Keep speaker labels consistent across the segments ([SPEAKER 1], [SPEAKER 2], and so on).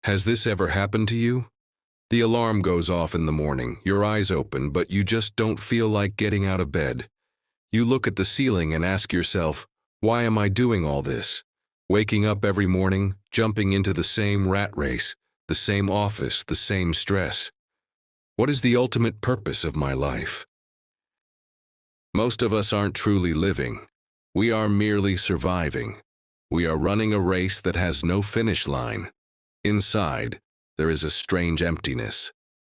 [SPEAKER 1] Has this ever happened to you? The alarm goes off in the morning, your eyes open, but you just don't feel like getting out of bed. You look at the ceiling and ask yourself, why am I doing all this? Waking up every morning, jumping into the same rat race, the same office, the same stress. What is the ultimate purpose of my life? Most of us aren't truly living. We are merely surviving. We are running a race that has no finish line. Inside, there is a strange emptiness,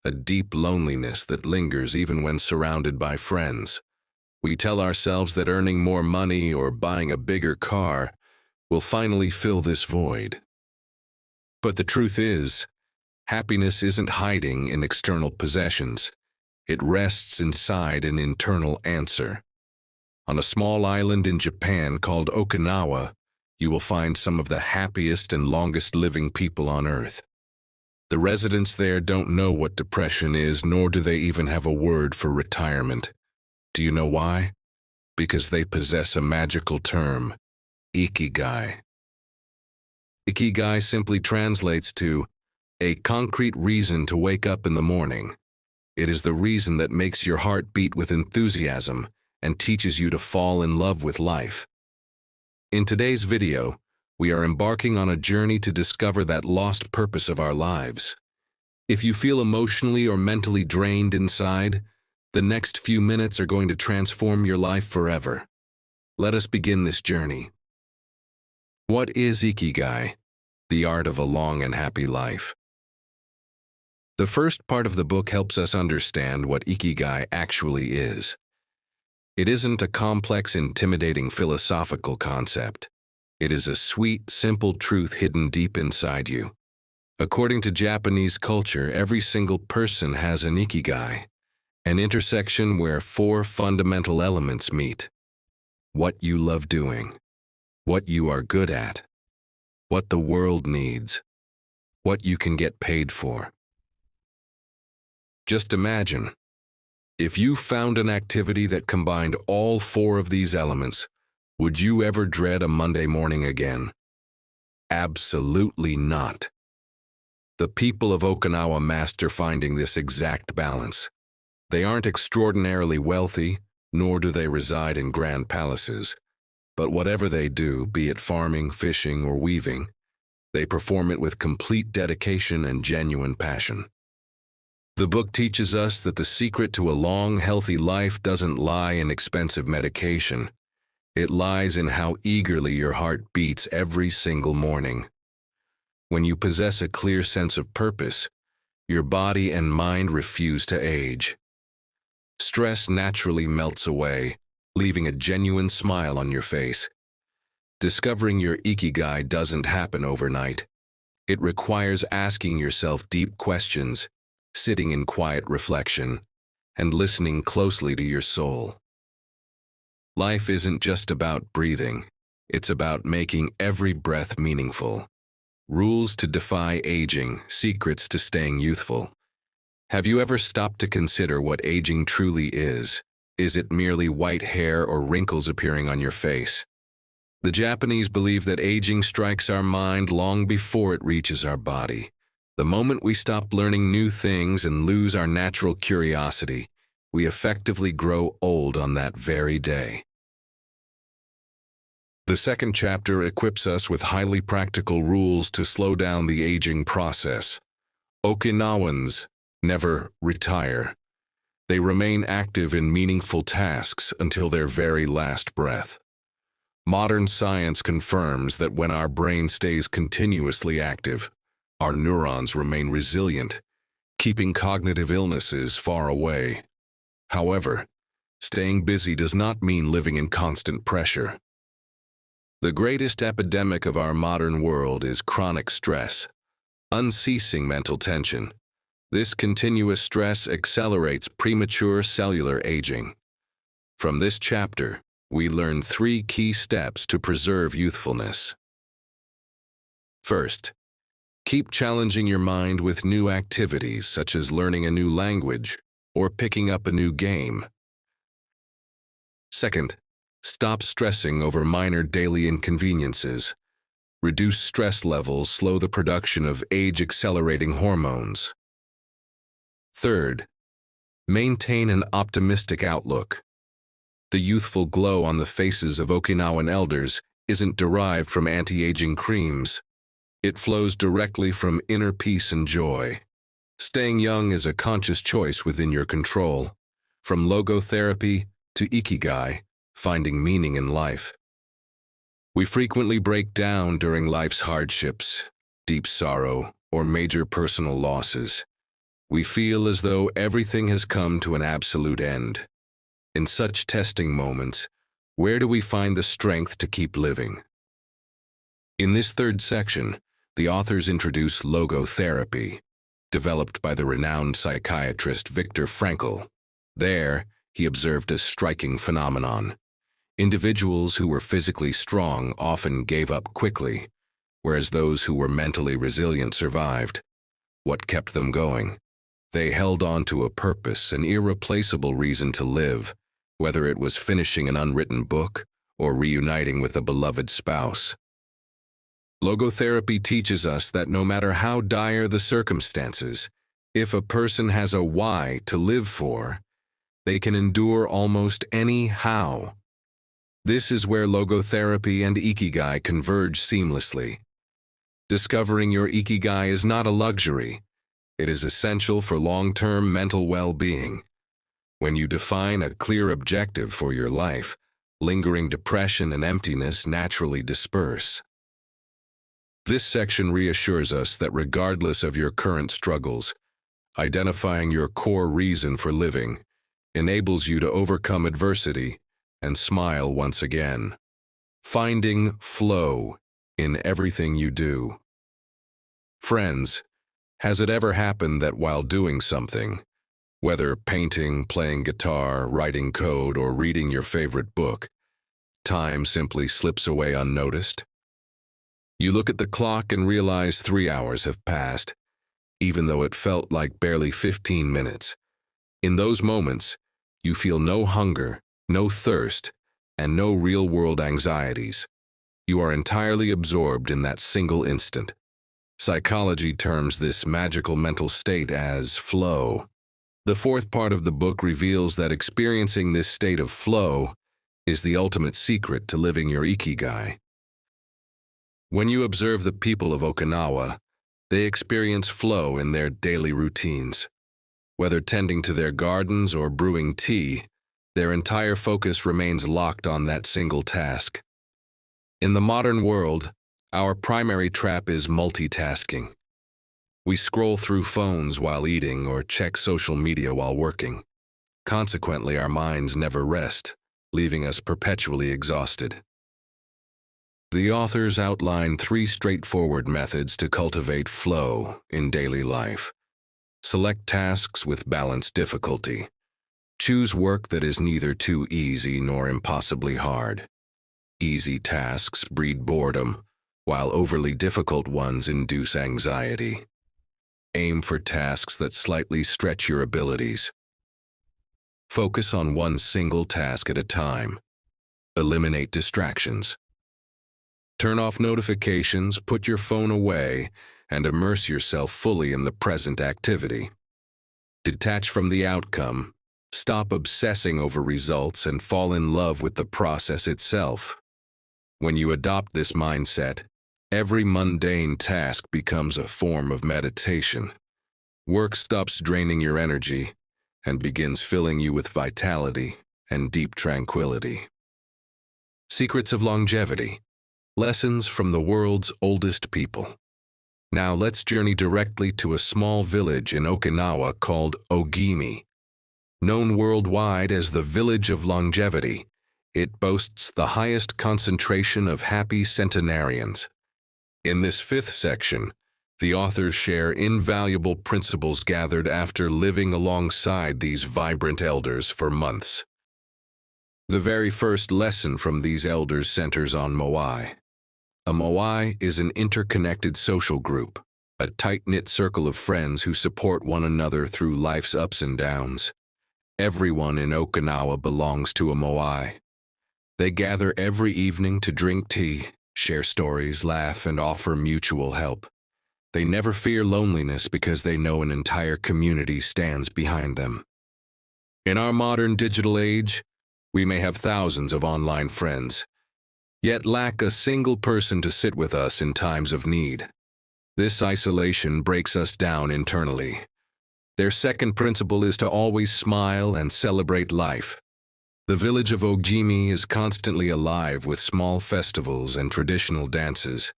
[SPEAKER 1] a deep loneliness that lingers even when surrounded by friends. We tell ourselves that earning more money or buying a bigger car will finally fill this void. But the truth is, happiness isn't hiding in external possessions. It rests inside an internal answer. On a small island in Japan called Okinawa, you will find some of the happiest and longest living people on Earth. The residents there don't know what depression is, nor do they even have a word for retirement. Do you know why? Because they possess a magical term, Ikigai. Ikigai simply translates to a concrete reason to wake up in the morning. It is the reason that makes your heart beat with enthusiasm and teaches you to fall in love with life. In today's video, we are embarking on a journey to discover that lost purpose of our lives. If you feel emotionally or mentally drained inside, the next few minutes are going to transform your life forever. Let us begin this journey. What is Ikigai? The art of a long and happy life. The first part of the book helps us understand what Ikigai actually is. It isn't a complex, intimidating philosophical concept. It is a sweet, simple truth hidden deep inside you. According to Japanese culture, every single person has an Ikigai, an intersection where four fundamental elements meet. What you love doing, what you are good at, what the world needs, what you can get paid for. Just imagine, if you found an activity that combined all four of these elements, would you ever dread a Monday morning again? Absolutely not. The people of Okinawa master finding this exact balance. They aren't extraordinarily wealthy, nor do they reside in grand palaces. But whatever they do, be it farming, fishing, or weaving, they perform it with complete dedication and genuine passion. The book teaches us that the secret to a long, healthy life doesn't lie in expensive medication. It lies in how eagerly your heart beats every single morning. When you possess a clear sense of purpose, your body and mind refuse to age. Stress naturally melts away, leaving a genuine smile on your face. Discovering your Ikigai doesn't happen overnight. It requires asking yourself deep questions, sitting in quiet reflection, and listening closely to your soul. Life isn't just about breathing. It's about making every breath meaningful. Rules to defy aging, secrets to staying youthful. Have you ever stopped to consider what aging truly is? Is it merely white hair or wrinkles appearing on your face? The Japanese believe that aging strikes our mind long before it reaches our body. The moment we stop learning new things and lose our natural curiosity, we effectively grow old on that very day. The second chapter equips us with highly practical rules to slow down the aging process. Okinawans never retire. They remain active in meaningful tasks until their very last breath. Modern science confirms that when our brain stays continuously active, our neurons remain resilient, keeping cognitive illnesses far away. However, staying busy does not mean living in constant pressure. The greatest epidemic of our modern world is chronic stress, unceasing mental tension. This continuous stress accelerates premature cellular aging. From this chapter, we learn 3 key steps to preserve youthfulness. First, keep challenging your mind with new activities such as learning a new language or picking up a new game. Second, stop stressing over minor daily inconveniences. Reduce stress levels, slow the production of age-accelerating hormones. Third, maintain an optimistic outlook. The youthful glow on the faces of Okinawan elders isn't derived from anti-aging creams. It flows directly from inner peace and joy. Staying young is a conscious choice within your control. From logotherapy to Ikigai, finding meaning in life. We frequently break down during life's hardships, deep sorrow, or major personal losses. We feel as though everything has come to an absolute end. In such testing moments, where do we find the strength to keep living? In this third section, the authors introduce logotherapy, developed by the renowned psychiatrist Viktor Frankl. There, he observed a striking phenomenon. Individuals who were physically strong often gave up quickly, whereas those who were mentally resilient survived. What kept them going? They held on to a purpose, an irreplaceable reason to live, whether it was finishing an unwritten book or reuniting with a beloved spouse. Logotherapy teaches us that no matter how dire the circumstances, if a person has a why to live for, they can endure almost any how. This is where logotherapy and Ikigai converge seamlessly. Discovering your Ikigai is not a luxury. It is essential for long-term mental well-being. When you define a clear objective for your life, lingering depression and emptiness naturally disperse. This section reassures us that regardless of your current struggles, identifying your core reason for living enables you to overcome adversity and smile once again. Finding flow in everything you do. Friends, has it ever happened that while doing something, whether painting, playing guitar, writing code, or reading your favorite book, time simply slips away unnoticed? You look at the clock and realize 3 hours have passed, even though it felt like barely 15 minutes. In those moments, you feel no hunger, no thirst, and no real-world anxieties. You are entirely absorbed in that single instant. Psychology terms this magical mental state as flow. The fourth part of the book reveals that experiencing this state of flow is the ultimate secret to living your Ikigai. When you observe the people of Okinawa, they experience flow in their daily routines. Whether tending to their gardens or brewing tea, their entire focus remains locked on that single task. In the modern world, our primary trap is multitasking. We scroll through phones while eating or check social media while working. Consequently, our minds never rest, leaving us perpetually exhausted. The authors outline 3 straightforward methods to cultivate flow in daily life. Select tasks with balanced difficulty. Choose work that is neither too easy nor impossibly hard. Easy tasks breed boredom, while overly difficult ones induce anxiety. Aim for tasks that slightly stretch your abilities. Focus on one single task at a time. Eliminate distractions. Turn off notifications, put your phone away, and immerse yourself fully in the present activity. Detach from the outcome, stop obsessing over results, and fall in love with the process itself. When you adopt this mindset, every mundane task becomes a form of meditation. Work stops draining your energy and begins filling you with vitality and deep tranquility. Secrets of longevity. Lessons from the world's oldest people. Now let's journey directly to a small village in Okinawa called Ogimi. Known worldwide as the Village of Longevity, it boasts the highest concentration of happy centenarians. In this 5th section, the authors share invaluable principles gathered after living alongside these vibrant elders for months. The very first lesson from these elders centers on moai. A moai is an interconnected social group, a tight-knit circle of friends who support one another through life's ups and downs. Everyone in Okinawa belongs to a moai. They gather every evening to drink tea, share stories, laugh, and offer mutual help. They never fear loneliness because they know an entire community stands behind them. In our modern digital age, we may have thousands of online friends, yet lack a single person to sit with us in times of need. This isolation breaks us down internally. Their second principle is to always smile and celebrate life. The village of Ojimi is constantly alive with small festivals and traditional dances.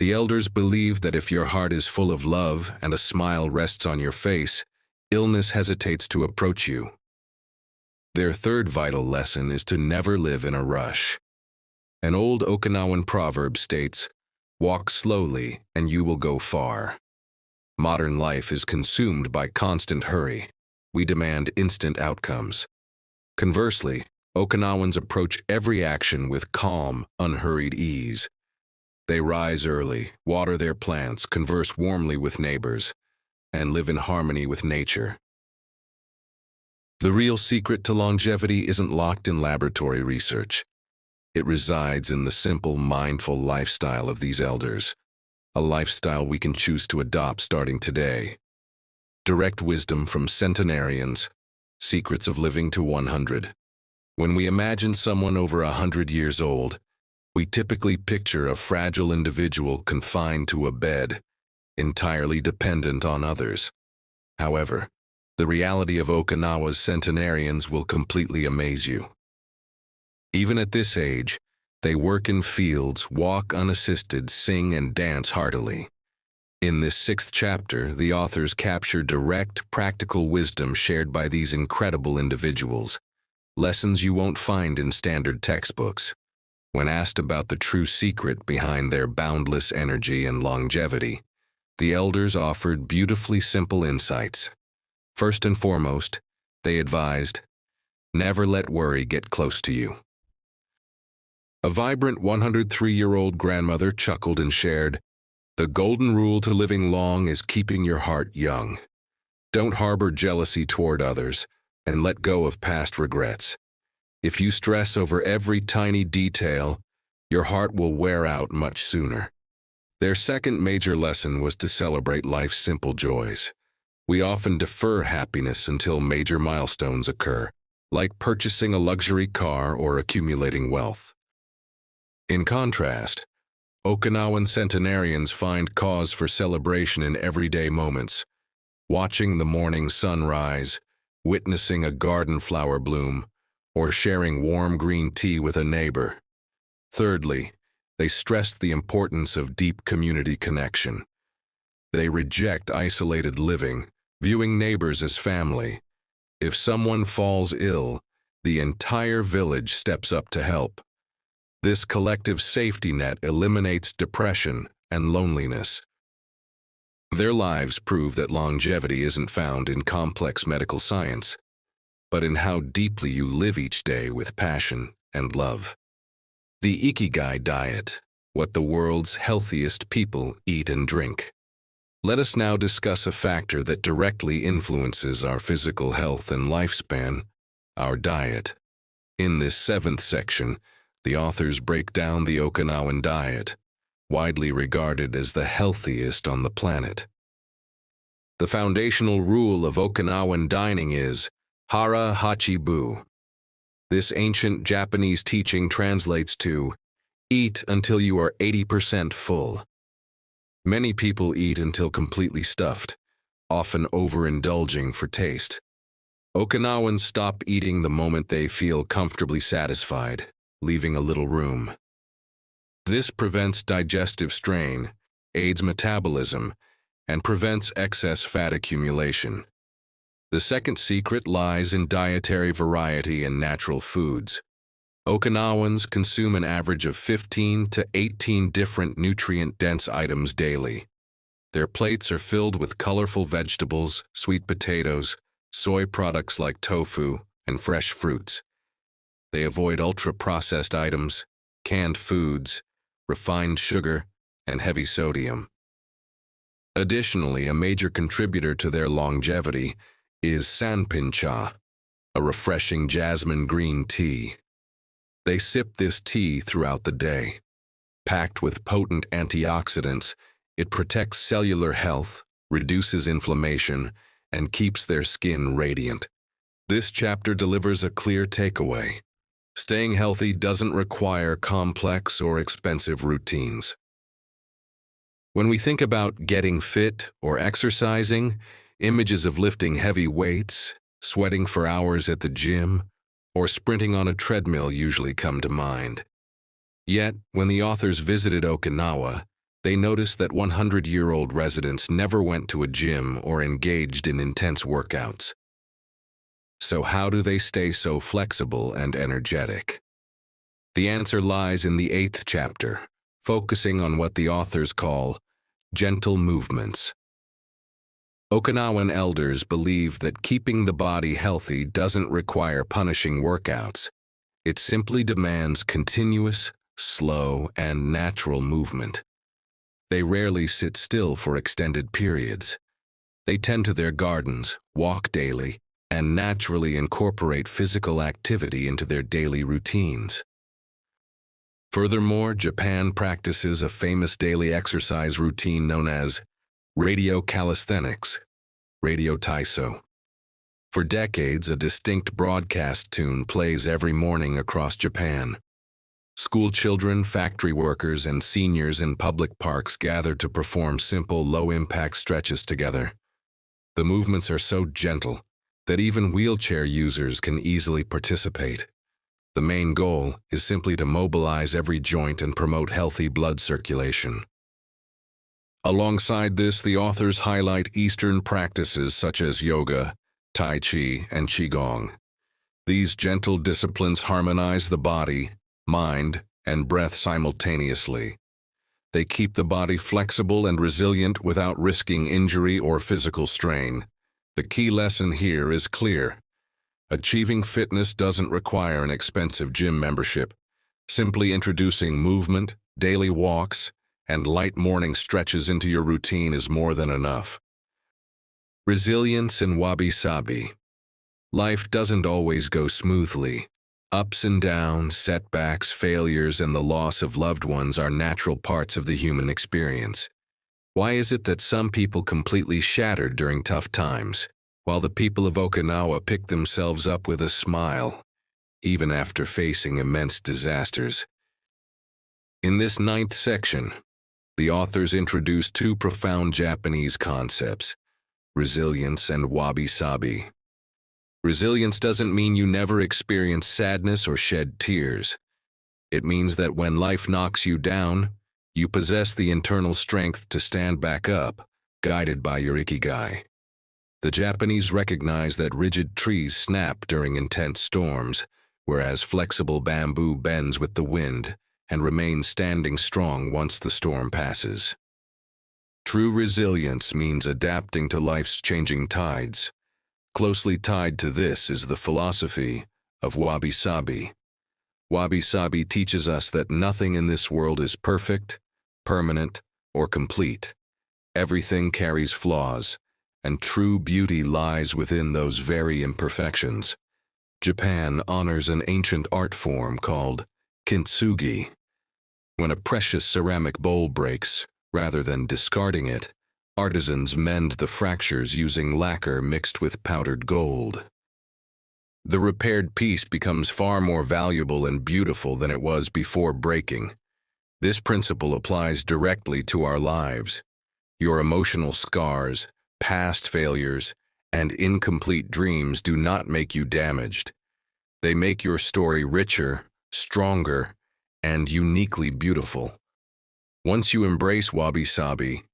[SPEAKER 1] The elders believe that if your heart is full of love and a smile rests on your face, illness hesitates to approach you. Their third vital lesson is to never live in a rush. An old Okinawan proverb states, "Walk slowly and you will go far." Modern life is consumed by constant hurry. We demand instant outcomes. Conversely, Okinawans approach every action with calm, unhurried ease. They rise early, water their plants, converse warmly with neighbors, and live in harmony with nature. The real secret to longevity isn't locked in laboratory research. It resides in the simple, mindful lifestyle of these elders, a lifestyle we can choose to adopt starting today. Direct wisdom from centenarians, secrets of living to 100. When we imagine someone over 100 years old, we typically picture a fragile individual confined to a bed, entirely dependent on others. However, the reality of Okinawa's centenarians will completely amaze you. Even at this age, they work in fields, walk unassisted, sing and dance heartily. In this 6th chapter, the authors capture direct, practical wisdom shared by these incredible individuals, lessons you won't find in standard textbooks. When asked about the true secret behind their boundless energy and longevity, the elders offered beautifully simple insights. First and foremost, they advised, never let worry get close to you. A vibrant 103-year-old grandmother chuckled and shared, "The golden rule to living long is keeping your heart young. Don't harbor jealousy toward others, and let go of past regrets. If you stress over every tiny detail, your heart will wear out much sooner." Their second major lesson was to celebrate life's simple joys. We often defer happiness until major milestones occur, like purchasing a luxury car or accumulating wealth. In contrast, Okinawan centenarians find cause for celebration in everyday moments, watching the morning sun rise, witnessing a garden flower bloom, or sharing warm green tea with a neighbor. Thirdly, they stress the importance of deep community connection. They reject isolated living, viewing neighbors as family. If someone falls ill, the entire village steps up to help. This collective safety net eliminates depression and loneliness. Their lives prove that longevity isn't found in complex medical science, but in how deeply you live each day with passion and love. The Ikigai diet, what the world's healthiest people eat and drink. Let us now discuss a factor that directly influences our physical health and lifespan, our diet. In this 7th section, the authors break down the Okinawan diet, widely regarded as the healthiest on the planet. The foundational rule of Okinawan dining is Hara Hachi Bu. This ancient Japanese teaching translates to, eat until you are 80% full. Many people eat until completely stuffed, often overindulging for taste. Okinawans stop eating the moment they feel comfortably satisfied, leaving a little room. This prevents digestive strain, aids metabolism, and prevents excess fat accumulation. The second secret lies in dietary variety and natural foods. Okinawans consume an average of 15 to 18 different nutrient-dense items daily. Their plates are filled with colorful vegetables, sweet potatoes, soy products like tofu, and fresh fruits. They avoid ultra-processed items, canned foods, refined sugar, and heavy sodium. Additionally, a major contributor to their longevity is sanpincha, a refreshing jasmine green tea. They sip this tea throughout the day. Packed with potent antioxidants, it protects cellular health, reduces inflammation, and keeps their skin radiant. This chapter delivers a clear takeaway. Staying healthy doesn't require complex or expensive routines. When we think about getting fit or exercising, images of lifting heavy weights, sweating for hours at the gym, or sprinting on a treadmill usually come to mind. Yet, when the authors visited Okinawa, they noticed that 100-year-old residents never went to a gym or engaged in intense workouts. So how do they stay so flexible and energetic? The answer lies in the 8th chapter, focusing on what the authors call gentle movements. Okinawan elders believe that keeping the body healthy doesn't require punishing workouts. It simply demands continuous, slow, and natural movement. They rarely sit still for extended periods. They tend to their gardens, walk daily, and naturally incorporate physical activity into their daily routines. Furthermore, Japan practices a famous daily exercise routine known as radio calisthenics, radio taiso. For decades, a distinct broadcast tune plays every morning across Japan. School children, factory workers, and seniors in public parks gather to perform simple, low-impact stretches together. The movements are so gentle that even wheelchair users can easily participate. The main goal is simply to mobilize every joint and promote healthy blood circulation. Alongside this, the authors highlight Eastern practices such as yoga, tai chi, and qigong. These gentle disciplines harmonize the body, mind, and breath simultaneously. They keep the body flexible and resilient without risking injury or physical strain. The key lesson here is clear. Achieving fitness doesn't require an expensive gym membership. Simply introducing movement, daily walks, and light morning stretches into your routine is more than enough. Resilience and wabi-sabi. Life doesn't always go smoothly. Ups and downs, setbacks, failures, and the loss of loved ones are natural parts of the human experience. Why is it that some people completely shattered during tough times, while the people of Okinawa pick themselves up with a smile, even after facing immense disasters? In this 9th section, the authors introduce two profound Japanese concepts: resilience and wabi-sabi. Resilience doesn't mean you never experience sadness or shed tears. It means that when life knocks you down, you possess the internal strength to stand back up, guided by your Ikigai. The Japanese recognize that rigid trees snap during intense storms, whereas flexible bamboo bends with the wind and remains standing strong once the storm passes. True resilience means adapting to life's changing tides. Closely tied to this is the philosophy of wabi-sabi. Wabi-sabi teaches us that nothing in this world is perfect, permanent, or complete. Everything carries flaws, and true beauty lies within those very imperfections. Japan honors an ancient art form called kintsugi. When a precious ceramic bowl breaks, rather than discarding it, artisans mend the fractures using lacquer mixed with powdered gold. The repaired piece becomes far more valuable and beautiful than it was before breaking. This principle applies directly to our lives. Your emotional scars, past failures, and incomplete dreams do not make you damaged. They make your story richer, stronger, and uniquely beautiful. Once you embrace wabi-sabi,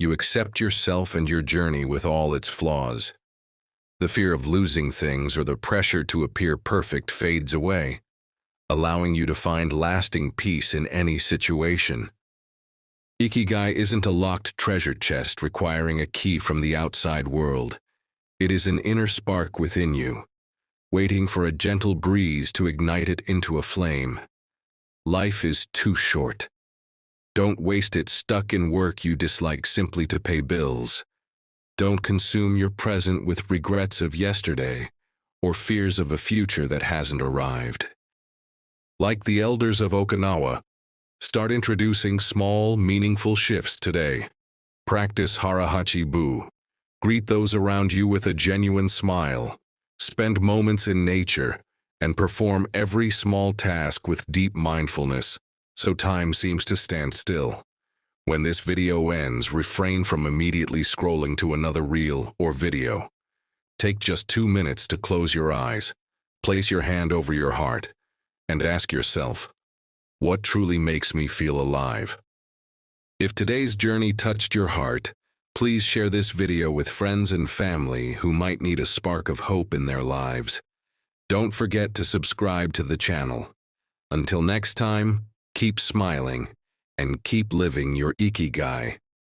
[SPEAKER 1] you accept yourself and your journey with all its flaws. The fear of losing things or the pressure to appear perfect fades away, allowing you to find lasting peace in any situation. Ikigai isn't a locked treasure chest requiring a key from the outside world. It is an inner spark within you, waiting for a gentle breeze to ignite it into a flame. Life is too short. Don't waste it stuck in work you dislike simply to pay bills. Don't consume your present with regrets of yesterday or fears of a future that hasn't arrived. Like the elders of Okinawa, Start introducing small, meaningful shifts today. Practice harahachi-bu. Greet those around you with a genuine smile. Spend moments in nature and perform every small task with deep mindfulness, so time seems to stand still. When this video ends, refrain from immediately scrolling to another reel or video. Take just 2 minutes to close your eyes, place your hand over your heart, and ask yourself, what truly makes me feel alive? If today's journey touched your heart, please share this video with friends and family who might need a spark of hope in their lives. Don't forget to subscribe to the channel. Until next time, keep smiling and keep living your Ikigai.